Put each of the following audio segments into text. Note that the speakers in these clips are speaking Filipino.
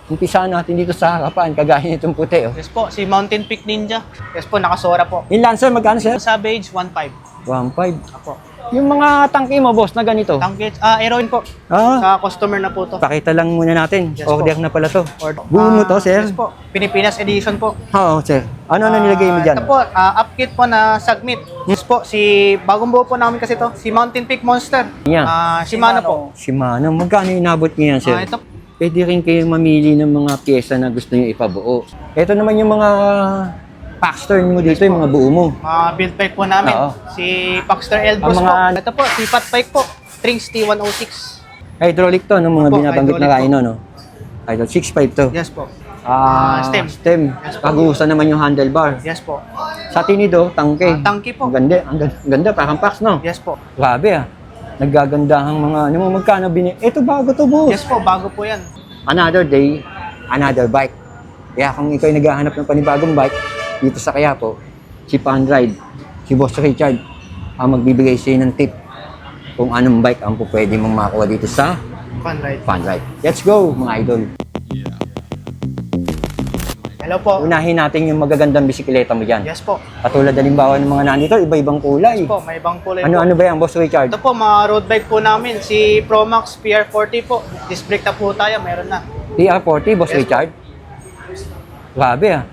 Umpisahan natin dito sa harapan, kagaya nitong puti. Oh. Yes po, si Mountain Peak Ninja. Yes po, nakasora po. Yung Lancer, magkano sir? Savage, 1.5. 1.5. Apo. Yung mga tangke mo, boss, na ganito. Tangkit, Aeroin po. Ah, Sa customer na po to. pakita lang muna natin. Yes, Order na pala to. Or- Buo mo to, sir? Yes po, Pilipinas edition po. Oo, sir. Ano na nilagay mo dyan? Ito po, upkit po na Sagmit. Yes po, bagong buo po namin kasi to. Si Mountain Peak Monster. Yan. Shimano po. Shimano. Magkano inabot niyo yan, sir? Ito, Pwede rin kayo mamili ng mga pyesa na gusto niyo ipabuo. Ito naman yung mga Paxton mo dito, yung mga buo mo. build bike po namin. Oo. Si Paxter Elbrus Ang mga- po. Ito po, si Fat Bike po. Trings T106. Hydraulic to, no? Mga Opo, binabanggit na hydraulic Rhino, no? Hydraulic 6.5 to. Yes po. Stem. Stem. Yes po. Pagusan naman yung handlebar. Yes po. Sa tinido, tangke. Tangke po. Ang ganda, ang ganda, parang Pax, no? Yes po. Grabe, ah. Naggagandahang mga, ano mo, magkano Ito, bago to, boss. Yes po, bago po yan. Another day, another bike. Kaya kung ikaw ay naghahanap ng panibagong bike, dito sa Quiapo, si Panride, si Boss Richard, ang magbibigay sa'yo ng tip kung anong bike ang pwede mong makuha dito sa Fun ride. Panride. Let's go, mga idol. Hello po. Unahin natin yung magagandang bisikleta mo dyan. Yes po. Katulad halimbawa ng mga nandito, iba-ibang kulay. Yes po, may ibang kulay po. Ano ba yan, Boss Richard? Ito po, mga road bike po namin. Si Promax PR40 po. Disc brake na po tayo, meron na. PR40, Boss Yes, Richard? Grabe, ah.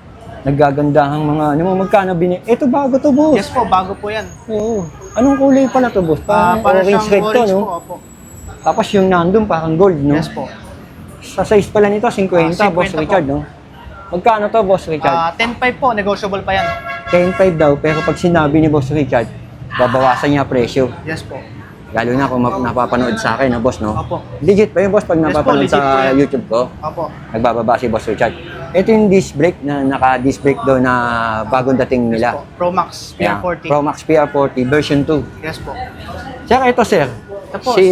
Naggagandahang mga, ano mo, magkano Ito, bago to, boss. Yes po, bago po yan. Oo. Anong kulay pala to, boss? Parang Para orange siyang red to, orange no? po. Opo. Tapos yung nandun, parang gold, no? Yes po. Sa size pala nito, 50, 50 Boss po. Richard, no? Magkano to, Boss Richard? 10.5 po, negotiable pa yan. 10.5 daw, pero pag sinabi ni Boss Richard, babawasan niya presyo. Yes po. Lalo na kung napapanood sa akin, no, boss, no? Opo. Legit pa yun, boss, pag Yes po, napapanood legit po sa yan. YouTube ko. Opo. Nagbababa si Boss Richard. Ito yung disc brake na naka-disc brake daw na bagong dating Yes nila. po. Promax Ayan, PR40. Promax PR40 version 2. Yes po. Sir, ito sir. Ito po, si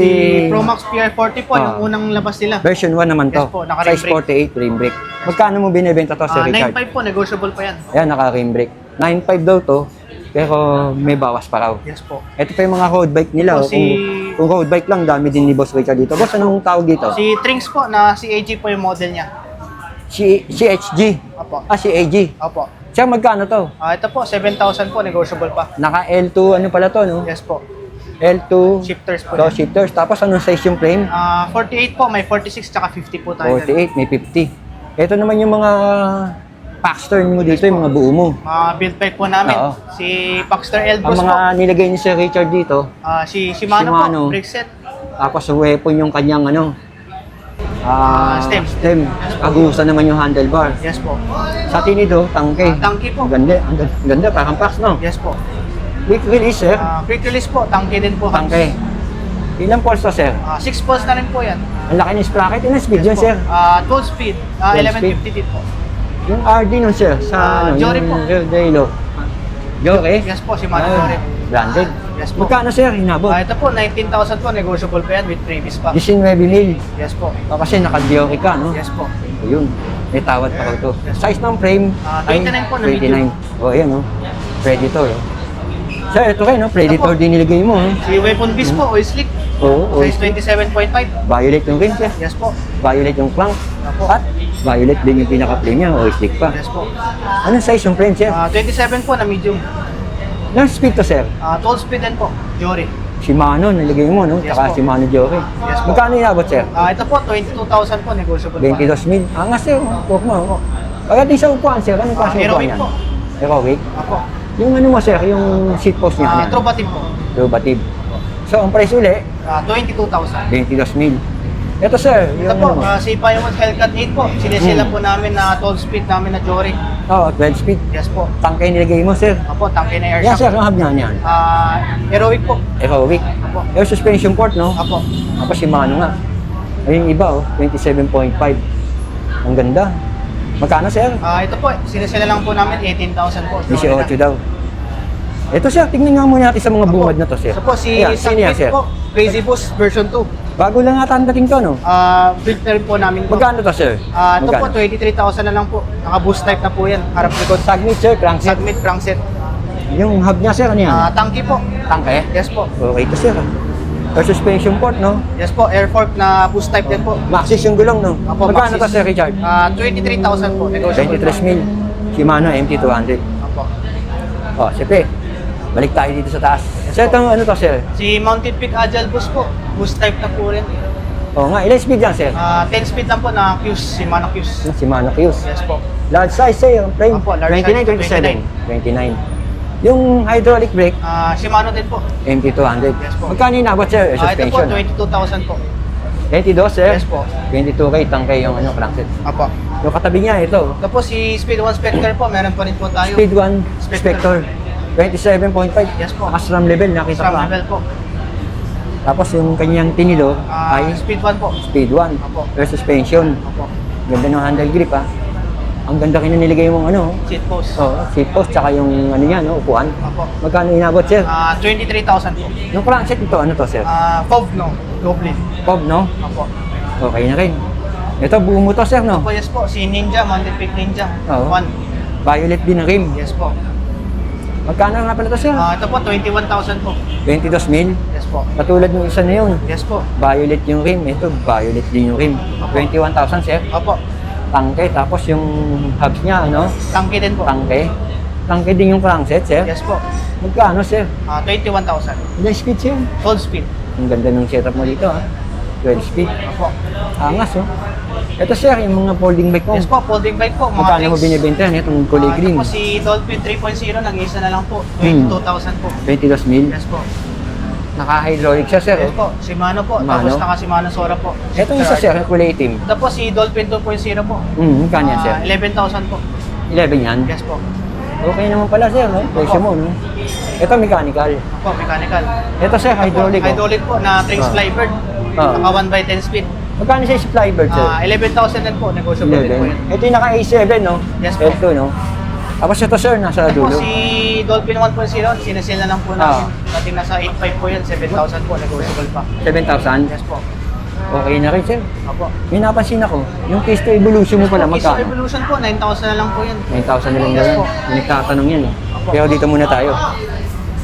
Promax PR40 po, yung unang labas nila. Version 1 naman to. Yes po, naka-rim Size brake. 48 rim brake. Magkano mo binibenta to, Sir Richard? 9.5 po, negotiable pa yan. Ayan, naka-rim brake. 9.5 daw to, pero may bawas pa raw. Yes po. Ito pa yung mga road bike nila. Ito, Kung road bike lang, dami din ni Boss Richard dito. Boss, anong tawag dito? Si Trings po, na si AG po yung model niya. Si HG. Opo. Si AG. Opo. Sir, magkano to? Ito po, 7,000 po, negotiable pa. Naka L2, ano pala to, no? Yes po. L2. Shifters po. So, shifters. Tapos, anong size yung frame? 48 po, may 46 tsaka 50 po tayo. 48, may 50. Ito naman yung mga Paxton mo dito, yung mga buo mo. Mga build bike po namin. Oo. Si Paxter Ang Elbrus mga po. nilagay ni Sir Richard dito, Si Shimano Shimano. po, brake set. tapos weapon yung kanyang ano, Stem. Agusan naman yung handlebar. Yes po. Sa tinido, tangke. Tangke po. Ang ganda, ang ganda, parang Pax, no? Yes po. Quick release, sir. Quick release po, tangke din po. Tangke. Ilang pulse to, sir? 6 pulse na rin po yan. Ang laki ng sprocket. Ilang speed yun, po. sir? 12 speed. 12 1150 din po. Yung RD nun, sir, sa Jory po. yung Relo. Jory? Yes po, Shimano Ah, Jory. Branded. Yes po. Magkano, sir, hinabot? Ito po, 19,000 po, negotiable pa yan with previous pa. 19,000. Yes po. Kasi naka-Jory ka, no? Yes po. Ayun, may tawad pa raw to. Yes. Size ng frame? 29 po na 29. O, ayan, oh. Predator, oh. Sir, ito kayo, no? Predator din nilagay mo, oh. Si Weapon Beast po, oil slick. Oo, Size 27.5. Violet yung rim, sir. Yes po. Violet yung crank. Opo. At violet din yung pinaka-frame niya, o stick pa. Yes po. Anong size yung frame, sir? 27 po na medium. Ilang speed to, sir? 12 speed din po, Jory. Shimano, nilagay mo, no? Yes Tsaka po. Shimano Jory. Yes po. Magkano inabot, sir? Ito po, 22,000 po, negotiable pa. 22,000. Angas, sir. Huwag mo. Pagdating sa upuan, sir, anong klase upuan Heroic yan? po. Heroic? Apo. Yung ano mo, sir, yung seat post niya. Trobative po. Probative. So, ang price uli, 22,000. 22,000. Ito, sir, Ito yung po, ano mo? si Payamon Hellcat 8 po. Sinesila po namin na 12 speed namin na Jory. Oo, 12 speed. Yes po. Tangkay nilagay mo, sir. Apo, tangke na air Yan, sir, shock. ang hub niya niyan. Heroic po. Heroic. Apo. Air suspension port, no? Apo. Tapos Shimano nga. Ayun yung iba, oh, 27.5. Ang ganda. Magkano, sir? Ito po, sinesila lang po namin 18,000 po. 18 daw. Ito, sir, tignan nga muna natin sa mga bungad na to, sir. Ito po, si Ayan, sino yan, sir? Sagmit po. Crazy Boost version 2. Bago lang ata ang dating to, no? Built na rin po namin po. Magkano to, sir? Ito po, 23,000 na lang po. Naka-boost type na po yan. Harap likod. Sagmit, sir, crankset. Sagmit crankset. Yung hub niya, sir, ano yan? Tangke po. Tangke? Yes po. Okay to, sir. Air suspension port, no? Yes po, air fork na boost type din po. Maxis yung gulong, no? Opo, Magkano to, Maxis. Sir Richard? 23,000 po. Negotiable 23 mil. Shimano MT200. Opo. Oh, siyempre. Balik tayo dito sa taas. Sir, itong ano to, sir? Si Mountain Peak Agile Boost po. Boost type na po rin. Oo nga, ilang speed yan, sir? 10 speed lang po na Qs, Shimano Qs. Shimano Qs. Yes po. Large size, sir. Yung frame. Opo, large 29, size, 27. 29. Yung hydraulic brake, Shimano din po. MT200. Yes po. Magkano yung nabot, sir? Ito po, Suspension. 22,000 po. 22, sir? Yes po. 22K, tangkay yung ano, crankset. Opo. Yung katabi niya, ito. Ito po si Speed 1 Spectre po, meron pa rin po tayo. Speed 1 Spectre. 27.5. Yes po. SRAM level, nakita SRAM ko. level po. Tapos yung kanyang tinilo ay Speed 1 po. Speed 1. Opo. Air suspension. Opo. Ganda ng handle grip, ha. Ang ganda kinanilagay mong ano. Seat post. Oh, seat post, tsaka yung ano niya, no, upuan. Opo. Magkano inabot, sir? 23,000 po. Yung crankset nito, ano to, sir? FOV no, Goblin. Fob, no? Opo. Okay na rin. Ito, buo mo to, sir, no? Opo, yes po. Si Ninja, Mountain Peak Ninja. Oo. 1. Violet din ang rim. Yes po. Magkano nga pala to, sir? Ito po, 21,000 po. 22 mil. Yes po. Katulad ng isa na yun. Yes po. Violet yung rim. Ito, violet din yung rim. 21,000, sir. Opo. Tangke. Tapos yung hubs niya, ano? Tangke din po. Tangke. Tangke din yung crankset, sir. Yes po. Magkano, sir? 21,000. Ilang speed, sir? Full speed. Ang ganda ng setup mo dito, ha? 12 speed. Opo. Angas, oh. Ito, sir, yung mga folding bike mo. Yes po, folding bike po. Mga Magkano mo tricks. binibenta yan? Itong kulay green. Ito po si Dolphin 3.0, nag-isa na lang po. Hmm. 22,000 po. 22 mil. Yes po. Naka-hydraulic siya, sir. Yes Oh. po. Shimano po. Shimano. Tapos naka-Shimano Sora po. Ito isa, sir, yung kulay itim. Ito po si Dolphin 2.0 po. Magkano yan, sir? 11,000 po. 11 yan? Yes po. Okay naman pala, sir, no? Presyo mo, no? Ito, mechanical. Po, mechanical. Ito, sir, hydraulic. Oh. Hydraulic po na Trings Flybird. Ah. Naka 1/10 speed. Magkano siya si Flybird, sir? 11,000 din po. Negotiable din po 11. yan. Ito yung naka-A7, no? Yes po. L2, no? Tapos ito, sir, nasa Ito po dulo. si Dolphin 1.0, sinasil na lang po namin. Dati nasa 8.5 po yan, 7,000 po. Negotiable pa. 7,000? Yes po. Okay na rin, sir. Opo. May napansin ako, yung Pisto Evolution mo pala, Yes po, magkano? Evolution po, 9,000 na lang po yan. 9,000 na lang Yes yan. po. May nagtatanong yan, eh. Pero dito muna tayo.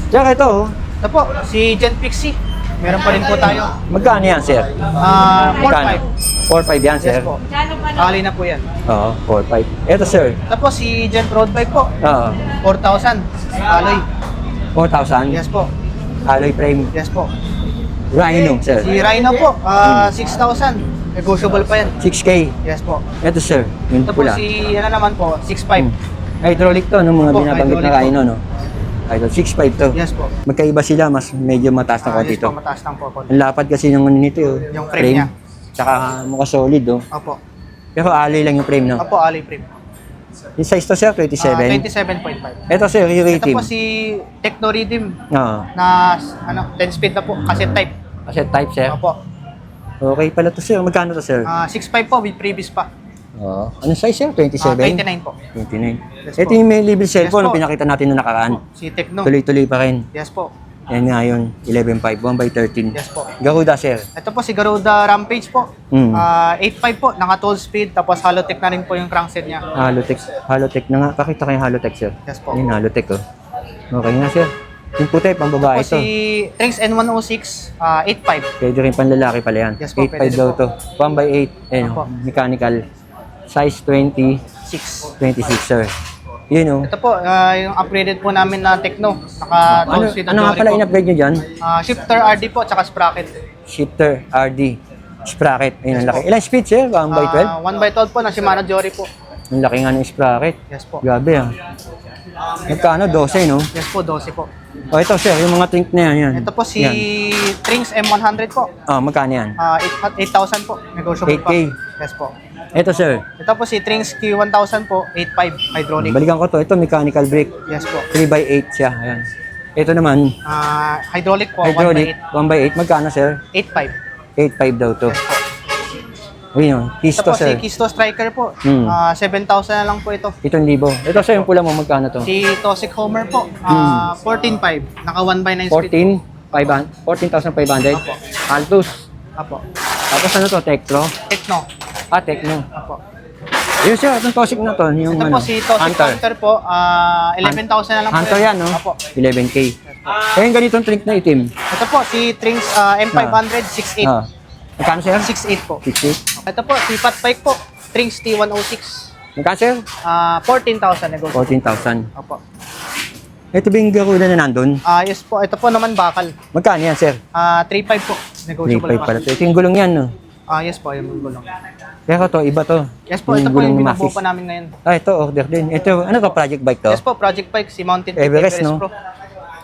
Tsaka ito, oh. Ito po, si Gen Pixie. Meron pa rin po tayo. Magkano yan, sir? 4.5. 4,500 yan, sir? Yes po. Ali na po yan. Oo, 4,500. Ito, sir. Tapos si Gen Road Bike po, Oo. 4,000. Alloy. 4,000. Yes po. Alloy frame. Yes po. Rhino, sir. Si Rhino po, 6,000. Negotiable pa yan. 6K. Yes po. Ito, sir. Yung Tapos pula. si, ano naman po, 6,500. Hydraulic to, no? Mga Opo, binabanggit na hydraulic Rhino, no? Hydraulic. 6,500 to. Yes po. Magkaiba sila, mas medyo mataas na konti Yes to. po, mataas lang po. Ang lapad kasi ng ano nito, Yung frame niya. Tsaka mukha solid, oh. Opo. Pero alloy lang yung frame, no? Opo, Ali frame. Yung size to, sir, 27. 27.5. Ito, sir, yung Ito rating. po si Techno Rhythm Oo. na 10 speed na po, cassette type. Kasi type, sir. Opo. Okay pala to, sir. Magkano to, sir? 6.5 po with previous pa. Oo. Anong size, sir? 27? 29 po. 29. Yes Ito po. yung may libre cellphone Yes na po. pinakita natin na nakaraan. Si Techno. Tuloy-tuloy pa rin. Yes po. Yan nga yun. 11.5. 1/13. Yes po. Garuda, sir. Ito po si Garuda Rampage po. Mm. 8.5 po, naka 12 speed, tapos Halotech na rin po yung crankset niya. Halotech. Halotech na nga. Pakita kayo Halotech, sir. Yes po. Yun, Halotech, oh. Okay na, sir. Yung puti, pang babae Tapos to. si Trings N106, 8.5. Pwede rin pang lalaki pala yan. Yes po, 8.5 pwede daw po. to. 1/8. Ayun, Opo. mechanical. Size 20, 6. 26, sir. Yun, oh. Ito po, yung upgraded po namin na Techno. Naka 12 Ano, speed ano nga pala in-upgrade nyo dyan? Shifter RD po, tsaka sprocket. Shifter, RD, sprocket. Ayun, ang Yes laki. po. Ilang speed, sir? 1/12? 1/12 po ng Shimano Jory po. Ang laki nga ng sprocket. Yes po. Grabe, ah. Magkano? 12, no? Yes po, 12 po. O, ito, sir. Yung mga trink na yan. Yan. Ito po si Yan. Trings M100 po. Oh, magkano yan? 8,000 po. Negotiable pa. 8K. Yes po. Ito, sir. Ito po si Trings Q1000 po, 8.5 hydraulic. Balikan ko to. Ito, mechanical brake. Yes po. 3/8 siya. Ayan. Ito naman, Hydraulic po, hydraulic. 1/8. Magkano, sir? 8.5. 8.5 daw to. Ayun, Ito Kisto, po si sir. Kisto Striker po. Hmm. 7,000 na lang po ito. 7,000. Ito, sir, yung pula mo, magkano to? Si Tosik Homer po, 14.5. Naka 1/9 speed. 14,500. Apo. Altus. Apo. Tapos ano to? Tectro? Techno. Tecno. Apo. Yun, sir, itong Tosik na to. Yung Ito ano? po si Tosik Hunter po, 11,000 na lang po. Hunter yan, no? Apo. 11K. po. Eh, yung ganitong trink na itim. Ito po, si Trinx M500 6.8. Ah. Magkano, sir? 6.8 po. 60. Ito po, si Fat Bike po, Trinx T106. Magkano, sir? 14,000 negotiable. 14,000. Opo. Ito ba yung garuda na nandun? Yes po, ito po naman bakal. Magkano yan, sir? 3.5 po. Negotiable 3.5 pala. Ito yung gulong yan, no? Yes po, yung gulong. Pero to, iba to. Yes po, ito po gulong yung ni binubuo Maxis. pa namin ngayon. Ito, order din. Ito, ano to, project bike to? Yes po, Project Bike, si Mountain Peak Everest, no? Pro.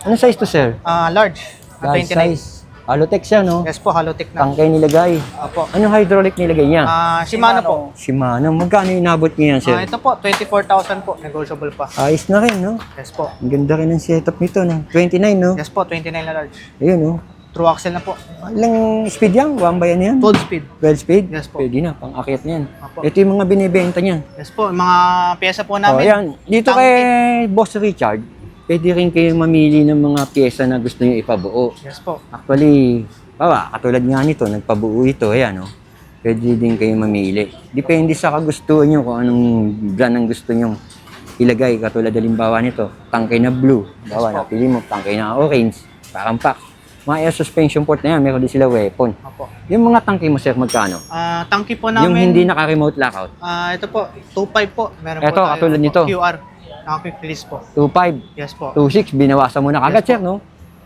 Ano size to, sir? Large, Large 29. size. Halotech siya, no? Yes po, Halotech na. Tangkay nilagay. Opo. Ano hydraulic nilagay niya? Shimano po. Shimano. Magkano yung inabot niya yan, sir? Ito po, 24,000 po, negotiable pa. Ayos na rin, no? Yes po. Ang ganda rin ng setup nito, no? 29, no? Yes po, 29 na large. Ayun, no? True axle na po. Ilang speed yan? 1 ba yan yan? Full speed. 12 speed? Yes po. Pwede na, pang-akyat niyan. Opo. Ito yung mga binibenta niya. Yes po, yung mga pyesa po Oh, namin. yan. Dito Tangkay. kay Boss Richard, pwede rin kayo mamili ng mga pyesa na gusto niyo ipabuo. Yes po. Actually, katulad nga nito, nagpabuo ito, ayan, no? Pwede din kayo mamili. Depende sa kagustuhan nyo kung anong brand ang gusto nyo ilagay. Katulad halimbawa nito, tangkay na blue. Bawa, napili mo, tangkay na orange, parang pack. Mga air suspension port na yan, meron din sila weapon. Opo. Yung mga tangkay mo, sir, magkano? Tangki po namin. Yung hindi naka-remote lockout. Ito po, 2.5 po. Meron Ito, po tayo katulad nito. QR. Naka-quick release po. 2.5, Yes po. 2.6, binawasan mo na kagad, Yes, sir, no?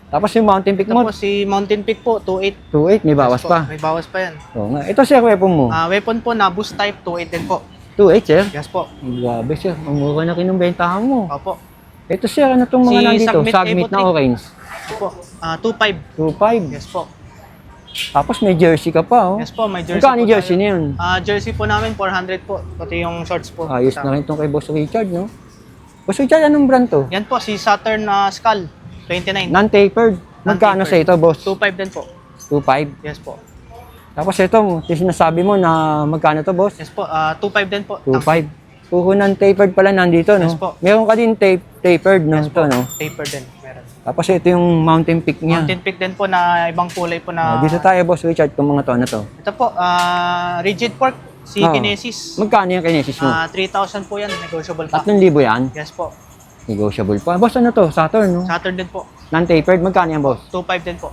Tapos yung Mountain Peak Ito mo, po, si Mountain Peak po, 2.8. 2.8, may bawas Yes po, pa. May bawas pa yan. Oo nga. Ito, sir, weapon mo. Weapon po na boost type, 2.8 din po. 2.8, sir. Yes po. Grabe, sir. Ang mura na kinumbentahan mo. Opo. Ito, sir, ano itong mga Si nandito? Submit Submit na Evo 3. orange. Ito po, 2.5. 2.5. Yes po. Tapos may jersey ka pa, oh. Yes po, may jersey Magkano po jersey tayo. na yun? Jersey po namin, 400 po. Pati yung shorts po. Ayos na rin itong kay Boss Richard, no? Boss Richard, anong brand to? Yan po, si Saturn Skull, 29. Non-tapered. Magkano sa ito, boss? 2.5 din po. 2.5. Yes po. Tapos ito, yung sinasabi mo na magkano to, boss? Yes po, 2.5 din po. 2.5. Puro non-tapered pala nandito, no? Yes po. Meron ka din tapered, no? Yes Ito, po. no? Taper din, meron. Tapos ito yung Mountain Peak niya. Mountain Peak din po na ibang kulay po na... Dito tayo, Boss Richard, kung mga to, ano to? Ito po, rigid fork, si Oo. Kinesis. Magkano yung kinesis mo? 3,000 po yan, negotiable pa. 3,000 yan? Yes po. Negotiable pa. Boss, ano to? Saturn, no? Saturn din po, Non-tapered, magkano yan, boss? 2.5 din po.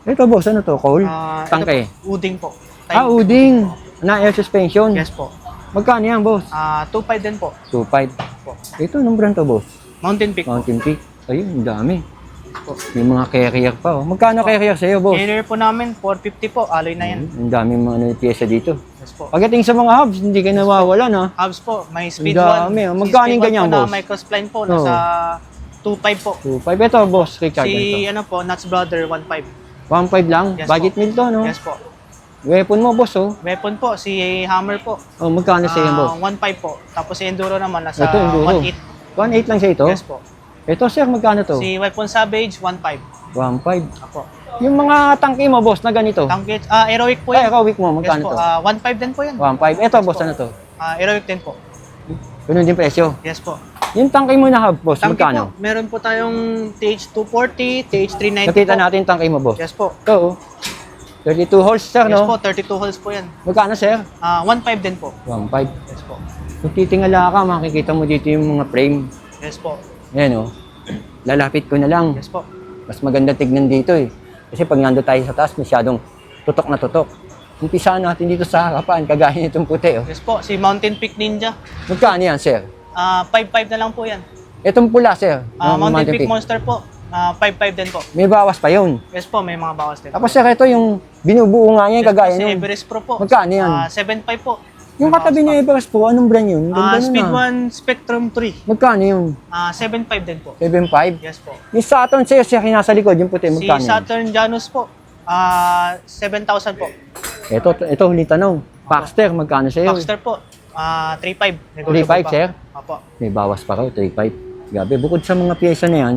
Ito, boss, ano to? Cole? Tangke? Ito po, Uding po. Uding. Na air suspension. Yes po. Magkano yan, boss? 2.5 din po. 2.5. Po. Ito, anong brand to, boss? Mountain Peak. Mountain Peak. Ayun, ang dami. Po. May mga carrier pa, oh. Magkano carrier sa'yo, boss? Carrier po namin, 450 po, alloy na yan. Ang dami mga ano, pyesa dito. Yes po. Pagdating sa mga hubs, hindi ka nawawala, na. Hubs po, may speed Ang dami, 1. oh. Magkano yung ganyan, boss? Microspline po, nasa 2.5 po. 2.5. Ito, boss, Richard. Si Ito. ano po, Nuts Brother 1.5. 1.5 lang. Yes, Budget po. meal to, no? Yes po. Weapon mo, boss, oh. Weapon po, si Hammer po. Oh, magkano sa'yo, boss? 1.5 po. Tapos si Enduro naman, nasa Ito, Enduro. 1.8. 1.8 lang siya ito? Yes po. Ito, sir, magkano to? Si Weapon Savage, 1.5. 1.5. Apo. Yung mga tangke mo, boss, na ganito. Tangkit, Heroic po Ay, yan. ikaw, week mo, Yes magkano po, to? 1.5 din po yan. 1.5. Ito, boss, po. ano to? Heroic din po. Ganun din presyo. Yes po. Yung tangke mo na hub, boss, Tangki magkano? po, meron po tayong TH240, TH390 Nakita po. natin tangke mo, boss. Yes po. Ito, oh. 32 holes, sir, Yes no? po, 32 holes po yan. Magkano, sir? 1.5 din po. 1.5. Yes po. Kung titingala ka, makikita mo dito yung mga frame. Yes po. Ayan, oh. Lalapit ko na lang. Yes po. Mas maganda tignan dito, eh. Kasi pag nando tayo sa taas, masyadong tutok na tutok. Umpisahan natin dito sa harapan, kagaya nitong puti, oh. Yes po, si Mountain Peak Ninja. Magkano yan, sir? 5.5 na lang po yan. Itong pula, sir. ng Mountain Peak Monster po, 5.5 din po. May bawas pa yun. Yes po, may mga bawas din. Tapos, sir, ito yung binubuo nga niya, Yes po, kagaya si nung... Everest Pro po. Magkano yan? 7.5 po. Yung katabi niya Everest po, anong brand yun? Ganda nun, Speed ah. 1 Spectrum 3. Magkano yun? 7.5 din po. 7.5? Yes po. Yung Saturn, sir, siya nasa likod, yung puti, Si magkano yun? Saturn Janus po, 7,000 po. Ito, huli tanong. Paxter, magkano sa'yo? Baxter po, 3.5. 3.5, sir? Apo. May bawas pa raw, 3.5. Gabi, bukod sa mga pyesa na yan,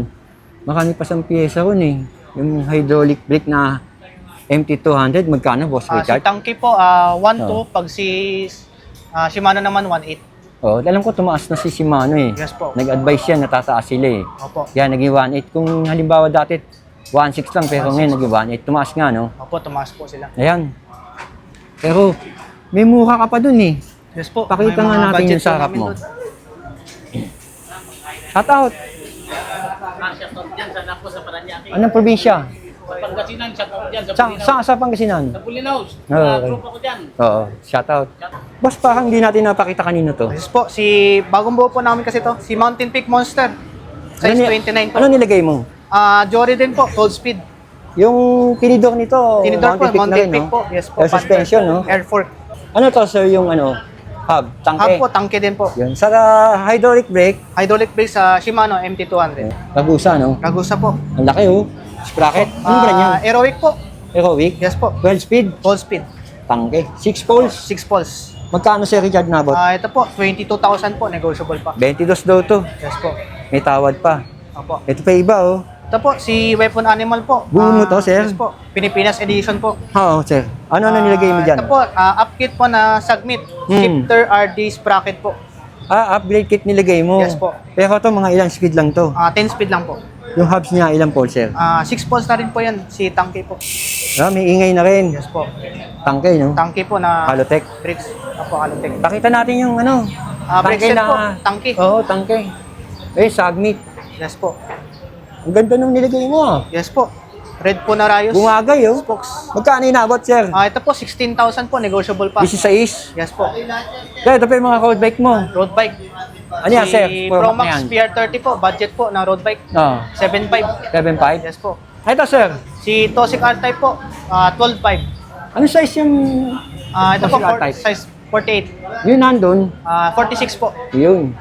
marami pa sa pyesa ron eh. Yung hydraulic brake na MT200, magkano, Boss Si Richard? Tangki po, 1.2. Oh. Pag si Shimano naman, 1.8. Oh, alam ko tumaas na si Shimano eh. Yes po. Nag-advise yan, natataas sila eh. Opo. Kaya naging 1.8. Kung halimbawa dati, 1.6 lang, pero ngayon naging 1.8. Tumaas nga, no? Opo, tumaas po sila. Ayan. Pero, may mukha ka pa dun eh. Yes po. Pakita may nga mga natin budget yung sa po harap namin mo. doon. Shout out! Anong probinsya? Pangasinan, shout out dyan. Sa Pangasinan? Sa Bulinaw. Okay. Tropa ko dyan. Oo, shoutout. Boss, parang hindi natin napakita kanino to. Yes po, si bagong buo po namin kasi to, si Mountain Peak Monster. Size 29 po. Ano nilagay mo? Jory din po, cold speed. Yung tinidor nito, Tinidor po, Mountain Peak na Mountain rin, Peak no? po. Yes po. Air suspension, no? Air fork. Ano to, sir, yung ano, hub, Hub tangke? po, tangke din po. Yun. Sa hydraulic brake, Hydraulic brake sa Shimano MT200. Ragusa, no? Ragusa po. Ang laki, oh. Sprocket. Ano brand yan? Aerowick po. Ecowick? Yes po. 12 speed? Cold speed. Tangke. 6 poles. 6 poles. Magkano, sir, Richard Nabot? Ito po, 22,000 po, negotiable pa. 22 daw to. Yes po. May tawad pa. Opo. Ito pa iba, oh. Ito po, si Weapon Animal po. Buo mo to, sir? Yes po. Pilipinas edition po. Oo, sir. Ano nilagay mo dyan? Ito po, upkit po na Sagmit. Shifter RD sprocket po. Upgrade kit nilagay mo. Yes po. Pero to, mga ilang speed lang to. 10 speed lang po. Yung hubs niya, ilang poles, sir? 6 poles na rin po yan, si Tangke po. May ingay na rin. Yes po. Tangke, no? Tangke po na Halotech. bricks. Opo, Halotech. Pakita natin yung ano. Brake set po, Tangke. Oo, tangke. Sagmit. Yes po. Ang ganda nung nilagay mo, ah. Yes po. Red po na Rayos. Bumagay, oh. Spokes. Magkano inabot, sir? Ito po, 16,000 po, negotiable pa. 16. Yes po. Kaya ito pa yung mga road bike mo. Road bike. Ano yan, sir? Si Pro Promax yan. PR30 po, budget po na road bike. Oo. 7.5. 7.5. Yes po. Ito, sir. Si Tosik R-Type po, 12.5. Ano size yung... Ito po, Tosik R-Type? size 48. Yun nandun? 46 po. Yun.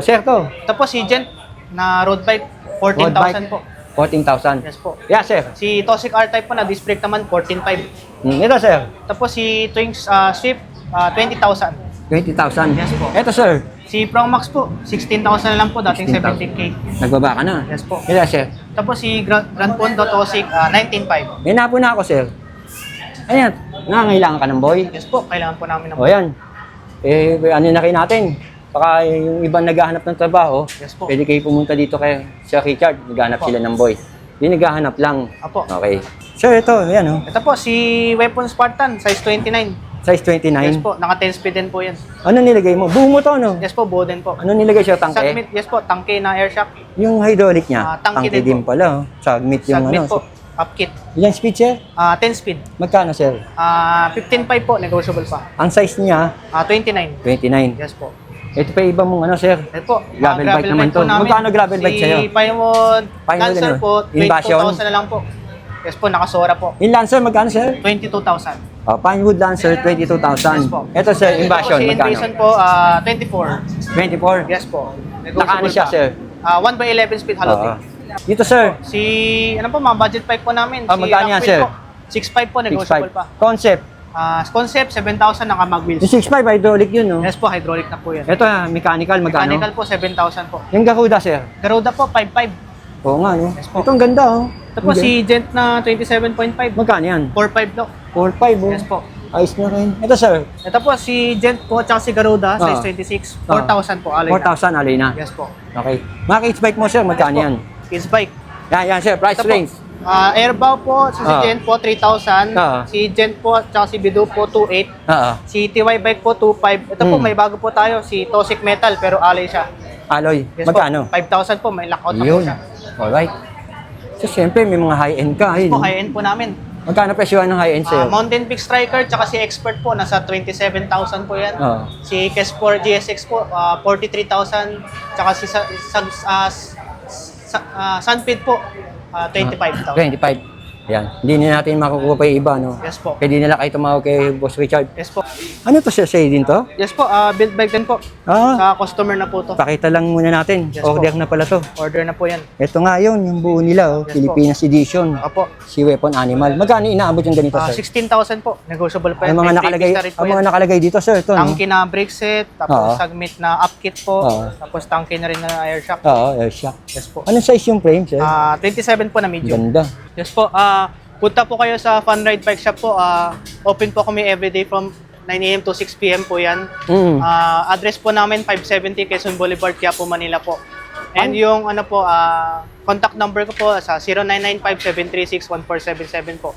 Sir, to. Ito po si Gent na road bike, Road bike. 14,000 po. 14,000. Yes po. Yeah, sir. Si Tosik R-Type po na disc brake naman, 14.5. Ito, sir. Ito po si Twinks Swift, 20,000. 20,000. Yes po. Ito, sir. Si Promax po, 16,000 na lang po, dating 16,000. 17K. Nagbaba ka na. Yes po. Ito, sir. Ito po si Grand Pondo Tosik, 19.5. May napo na ako, sir. Ayan. Nangangailangan ka ng boy. Yes po, kailangan po namin ng O, yan. Ano na kayo natin? Baka yung ibang naghahanap ng trabaho, Yes po. pwede kayo pumunta dito kay Sir Richard. Naghahanap Opo. sila ng boy. Yung naghahanap lang. Apo. Okay. Sir, ito. Ayan, oh. Ito po, si Weapon Spartan, size 29. Size 29. Yes po, naka 10 speed din po yan. Ano nilagay mo? Buo mo to, no? Yes po, buo din po. Ano nilagay siya? Tangke? Sagmit, yes po, tangke na air shock. Yung hydraulic niya? Tangke Tangke din din po. pala, oh. Sagmit yung Sagmit ano. po, upkit. Ilang speed, sir? 10 speed. Magkano, sir? 15.5 po, negotiable pa. Ang size niya, 29. 29. Yes po. Ito pa ibang mong ano, sir? Yes po. Gravel bike naman to. po namin. Magkano gravel bike si sa'yo? Si Pinewood Pinewood Lancer ano? po, Invasion? 22,000 na lang po. Yes po, nakasora po. Yung Lancer, magkano, sir? 22,000. Pinewood Lancer, 22,000. Yes po. Ito, sir, Invasion, Ito po, si magkano? Invasion po, 24. 24. Yes po. Nakaano siya, pa. sir? 1x11 speed Oo. halotech. Dito, sir. Si, ano po, mga budget bike po namin. Magkano yan, Rockwill sir? po, 6.5 po, negotiable 6.5. pa. Concept. Concept, 7,000 naka mag wheels. Yung 6.5, hydraulic yun, no? Yes po, hydraulic na po yan. Ito, mechanical, magkano? Mechanical po, 7,000 po. Yung Garuda, sir? Garuda po, 5.5. Oo nga, no? Yes po. Ito, ang ganda, oh. Ito po, si Gent na 27.5. Magkano yan? 4.5 daw. 4.5, oh. Yes po. Ayos na rin. Ito, sir. Ito po, si Gent po, tsaka si Garuda, size 26. 4,000 po, alay na. 4,000, alay na. Yes po. Okay. Mga kids bike mo, sir, magkano yan? Kids bike. Yan, sir. Price Ito po, range. Airbow po, si Gent po, 3,000. Si Gent po, tsaka si Bido po, 2,800. Oo. Si TY Bike po, 2,500. Ito po, may bago po tayo, si Tosik Metal, pero alay siya. Alloy. Yes Magkano? po, 5,000 po, may lockout na po Yun. siya. Alright. So, siyempre, may mga high-end ka. Po, Ayun. high-end po namin. Magkano presyo ng high-end sa'yo? Mountain Peak Striker, tsaka si Expert po, nasa 27,000 po yan. Oo. Si Kes4 GSX po, 43,000. Tsaka si Sunpid po, 25,000. 25. Yan. Hindi na natin makukuha pa yung iba, no? Yes po. Pwede nila kayo tumawag kay Boss Richard. Yes po. Ano to, sir? Sa'yo din to? Yes po, build bike din po. Ah, Sa customer na po to. pakita lang muna natin. Yes Order po. na pala to. Order na po yan. Ito nga yun, yung buo nila, oh. Yes Pilipinas Edition. Opo. Si Weapon Animal. Magkano inaabot yung ganito, sir? 16,000 po. Negotiable pa Ang yan. mga May nakalagay, freebies na rin po ang yan. mga nakalagay dito, sir, ito, no? Tangke na brake set, tapos Oo. Sagmit na upkit po, Oo. tapos tangke na rin na air shock. Oo, airshock. Yes po. Anong size yung frame, sir? 27 po na medium. Ganda. Yes po. Punta po kayo sa Fun Ride Bike Shop po. Open po kami everyday from 9 a.m. to 6 p.m. po yan. Mm. Address po namin 570 Quezon Boulevard, Quiapo, Manila po. And yung ano po, contact number ko po sa 0995-736-1477 po.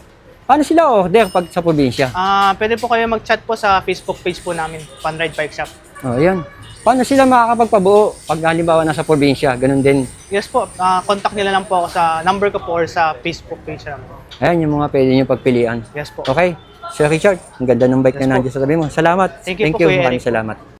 Paano sila order pag sa probinsya? Pwede po kayo mag-chat po sa Facebook page po namin, Fun Ride Bike Shop. Oh, yan. Paano sila makakapagpabuo pag halimbawa nasa probinsya? Ganun din. Yes po, contact nila lang po ako sa number ko po or sa Facebook page lang po. Ayan yung mga pwede nyo pagpilian. Yes po. Okay. Sir Richard, ang ganda ng bike Yes na po. nandiyan sa tabi mo. Salamat. Thank you po, Kuya Maraming Eric. salamat.